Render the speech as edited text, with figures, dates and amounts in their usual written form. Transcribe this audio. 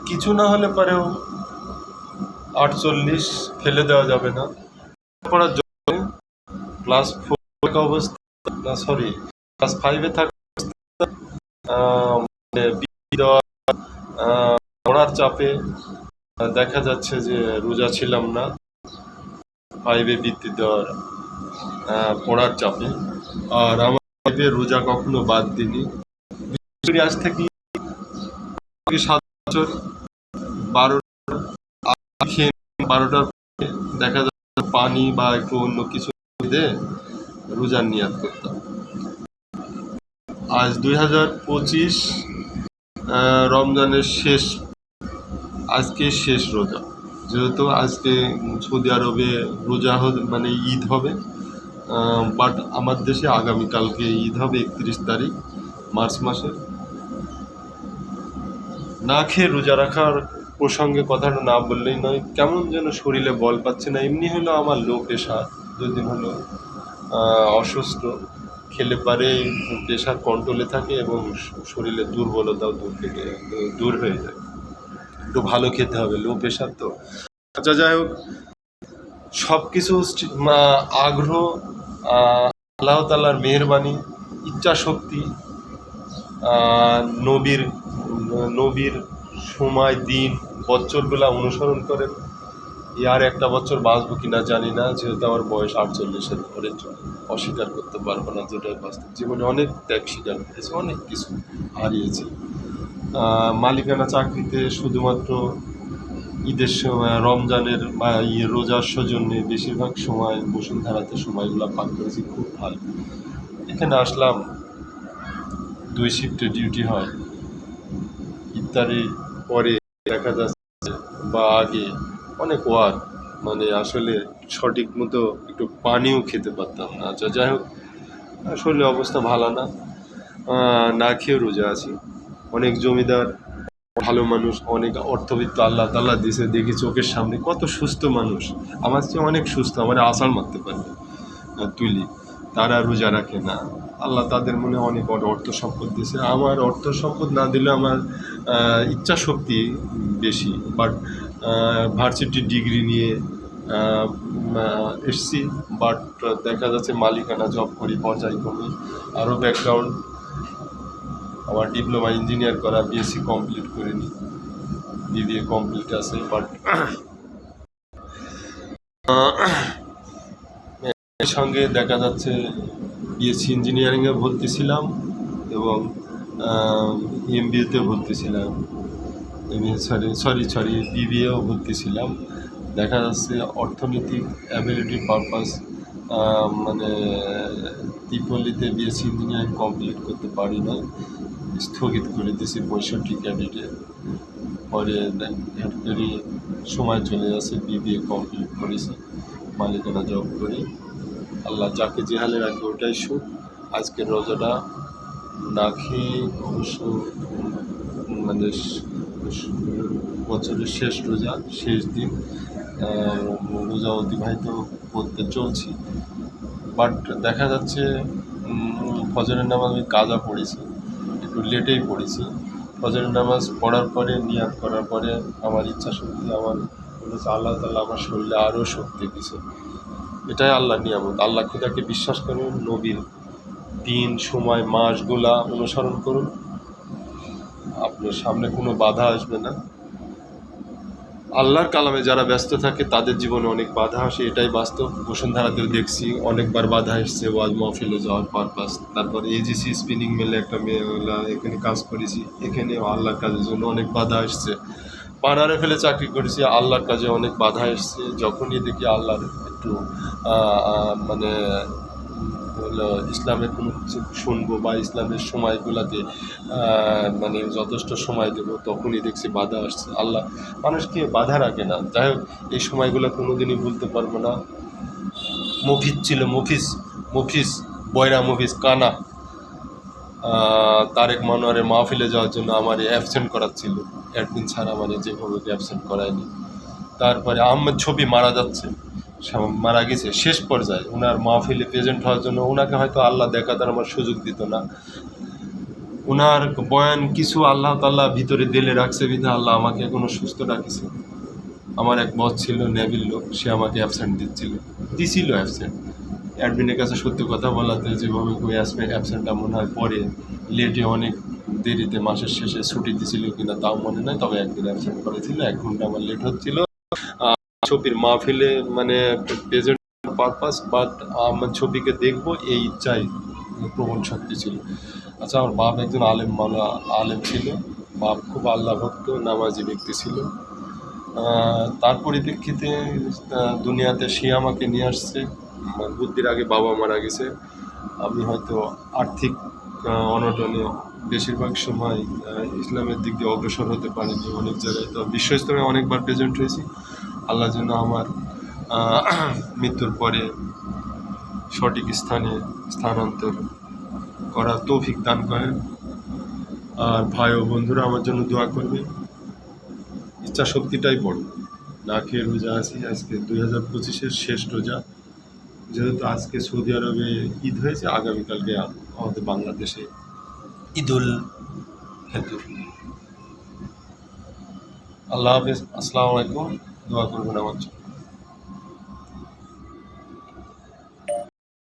কিছু না হলে পরেও 48 ফেলে দেওয়া যাবে না। পড়ার জন্য ক্লাস 4 থাকা অবস্থা, না সরি ক্লাস 5-এ থাকা পড়ার চাপে দেখা যাচ্ছে যে রোজা ছিলাম না। 5-এ বৃত্তি দেওয়ার পড়ার চাপে। আর আমার 5-এ রোজা কখনো বাদ দিইনি। আজ থেকে 7 বছর 12টার দেখা যাচ্ছে পানি বা একটু অন্য কিছু দিয়ে রোজার নিয়াত করতাম। আজ 2025 রমজানের আজকে শেষ রোজা। যেহেতু আজকে সৌদি আরবে রোজা মানে ঈদ হবে, বাট আমার দেশে আগামীকালকে ঈদ হবে 31 তারিখ মার্চ মাসের। না খেয়ে রোজা রাখার প্রসঙ্গে কথাটা না বললেই নয়, কেমন যেন শরীরে বল পাচ্ছে না। এমনি হলো আমার লো প্রেশার, 2 দিন হলো অসুস্থ। খেলে পারে প্রেশার কন্ট্রোলে থাকে এবং শরীরে দুর্বলতাও দূর হয়ে যায়। একটু ভালো খেতে হবে, লো প্রেশার তো। আচ্ছা, যাই হোক, সব কিছু আগ্রহ, আল্লাহ তাআলার মেহেরবানি, ইচ্ছা শক্তি, নবীর সময় দিন বছরগুলা অনুসরণ করেন। আর একটা বছর বাঁচবো কিনা জানি না, যেহেতু আমার বয়স 48-এর ঘরে চলে, অস্বীকার করতে পারবো না যেটাই বাস্তব। জীবনে অনেক ত্যাগ স্বীকার করেছি, অনেক কিছু হারিয়েছি। মালিকানা চাকরিতে শুধুমাত্র ঈদের সময়, রমজানের বা রোজার সৌজন্যে বেশিরভাগ সময় বসুন্ধরাতে সময়গুলো পার করেছি, খুব ভালো। এখানে আসলাম, 2 শিফটে ডিউটি হয়। ইফতারি পরে দেখা যাচ্ছে বা আগে অনেক ওয়ার্ক, মানে আসলে সঠিক মতো একটু পানিও খেতে পারতাম না। আচ্ছা, যাই হোক, আসলে অবস্থা ভালো না, না খেয়ে রোজা আছি। অনেক জমিদার, ভালো মানুষ, অনেক অর্থবিত্ত আল্লাহ তাআলা দিয়েছে, দেখি চোখের সামনে কত সুস্থ মানুষ, আমার চেয়ে অনেক সুস্থ, আমার আসার মারতে পারবে তুলি, তারা রোজা রাখে না। আল্লাহ তাদের মনে অনেক অর্থ সম্পদ দিয়েছে। আমার অর্থ সম্পদ না দিলে আমার ইচ্ছা শক্তি বেশি। বাট ভার্সিটি ডিগ্রি নিয়ে এসছি, বাট দেখা যাচ্ছে মালিকানা জব করি পর্যায়ক্রমে। আরও ব্যাকগ্রাউন্ড, আমার ডিপ্লোমা ইঞ্জিনিয়ার করা, বিএসসি কমপ্লিট করিনি, বিবিএ কমপ্লিট আছে। বাট এর সঙ্গে দেখা যাচ্ছে বিএসসি ইঞ্জিনিয়ারিংয়ে ভর্তি ছিলাম এবং এমবিএতে ভর্তি ছিলাম, বিবিএও ভর্তি ছিলাম। দেখা যাচ্ছে অর্থনৈতিক অ্যাবিলিটি পারপাস, মানে ত্রিপল্লিতে বিএসসি ইঞ্জিনিয়ারিং কমপ্লিট করতে পারি না, স্থগিত করে দিয়েছি 65 ক্রেডিটে। পরে হঠাৎ করে সময় চলে যাচ্ছে, বিবিএ কমপ্লিট করেছি, মালিকানা জব করি। আল্লাহ যাকে যে হালে রাখবে ওটাই সুখ। আজকের রোজাটা না খেয়ে, অবশ্য মানে বছরের শেষ রোজা, শেষ দিন, রোজা অতিবাহিত করতে চলছি। বাট দেখা যাচ্ছে ফজরের নামাজ আমি কাজা পড়েছি, একটু লেটেই পড়েছি। ফজরের নামাজ পড়ার পরে, নিয়াত করার পরে আমার ইচ্ছা শক্তি, আমার বলেছে আল্লাহ তাআলা আমার শরীরে আরও শক্তি দিছে। এটাই আল্লাহর নিয়ামত। আল্লাহ খুদাকে বিশ্বাস করুন, নবীর দিন, সময়, মাসগুলা অনুসরণ করুন, আপনার সামনে কোনো বাধা আসবে না। আল্লাহর কালামে যারা ব্যস্ত থাকে তাদের জীবনে অনেক বাধা আসে, এটাই বাস্তব। বসুন্ধরাতেও দেখছি অনেকবার বাধা এসছে, ওয়াজ মাহফিলে যাওয়ার পারপাস। তারপর এজিসি স্পিনিং মিলে একটা মেয়েলা, এখানে কাজ করেছি, এখানেও আল্লাহর কাজের জন্য অনেক বাধা এসছে। পানারে ফেলে চাকরি করেছি, আল্লাহর কাজে অনেক বাধা এসছে। যখনই দেখি আল্লাহর একটু মানে ইসলামের কোনো কিছু শুনবো বা ইসলামের সময়গুলোতে মানে যথেষ্ট সময় দেবো, তখনই দেখছি বাধা আসছে। আল্লাহ মানুষকে বাধা রাখে না। যাই হোক, এই সময়গুলো কোনো দিনই ভুলতে পারবো না। মফিজ ছিল, মফিজ বয়রা মফিজ কানা, তারেক মনোয়ারের মাহফিলে যাওয়ার জন্য আমার অ্যাবসেন্ট করাচ্ছিল, অ্যাডমিন ছাড়া মানে যেভাবে অ্যাবসেন্ট করায়নি। তারপরে আহমেদ ছবি মারা গেছে শেষ পর্যায়ে, ওনার মাহফিলে প্রেজেন্ট হওয়ার জন্য ওনাকে হয়তো আল্লাহ দেখাতার আমার সুযোগ দিত না। ওনার বয়ান কিছু আল্লাহ তাআলা ভিতরে দিলে রাখছে বিধা আল্লাহ আমাকে এখনো সুস্থ রাখিছে। আমার এক বস ছিল নেভিল লোক, সে আমাকে অ্যাবসেন্ট দিছিল অ্যাবসেন্ট। অ্যাডমিনের কাছে সত্য কথা বলাতে যেভাবে ওই অ্যাবসেন্টটা মনে হয় পরে লেটে অনেক দেরিতে মাসের শেষে ছুটি দিছিল কিনা তাও মনে নাই, তবে একদিন অ্যাবসেন্ট করেছিল, 1 ঘন্টা আমার লেট হচ্ছিল ছবির মাহফিলে, মানে প্রেজেন্ট পারপাস, বাট আমার ছবিকে দেখবো এই ইচ্ছাই প্রবল শক্তি ছিল। আচ্ছা, আমার বাপ একজন আলেম ছিল, বাপ খুব আল্লাহ ভক্ত নামাজি ব্যক্তি ছিল। তার পরিপ্রেক্ষিতে দুনিয়াতে সে আমাকে নিয়ে আসছে। আমার বুদ্ধির আগে বাবা মারা গেছে। আমি হয়তো আর্থিক অনটনে বেশিরভাগ সময় ইসলামের দিক দিয়ে অগ্রসর হতে পারিনি অনেক জায়গায়। তো বিশ্বস্তরে অনেকবার প্রেজেন্ট হয়েছি। আল্লাহ যেন আমার মৃত্যুর পরে সঠিক স্থানে স্থানান্তর করার তৌফিক দান করেন। আর ভাই ও বন্ধুরা আমার জন্য দোয়া করবে। ইচ্ছা শক্তিটাই বড়। না খেয়ে রোজা আছি, আজকে 2025-এর শেষ রোজা। যেহেতু আজকে সৌদি আরবে ঈদ হয়েছে, আগামীকালকে আমাদের বাংলাদেশে ঈদুল ফিতর। আল্লাহ হাফেজ, আসসালামু আলাইকুম। দোয়া করবেন আমার জন্য।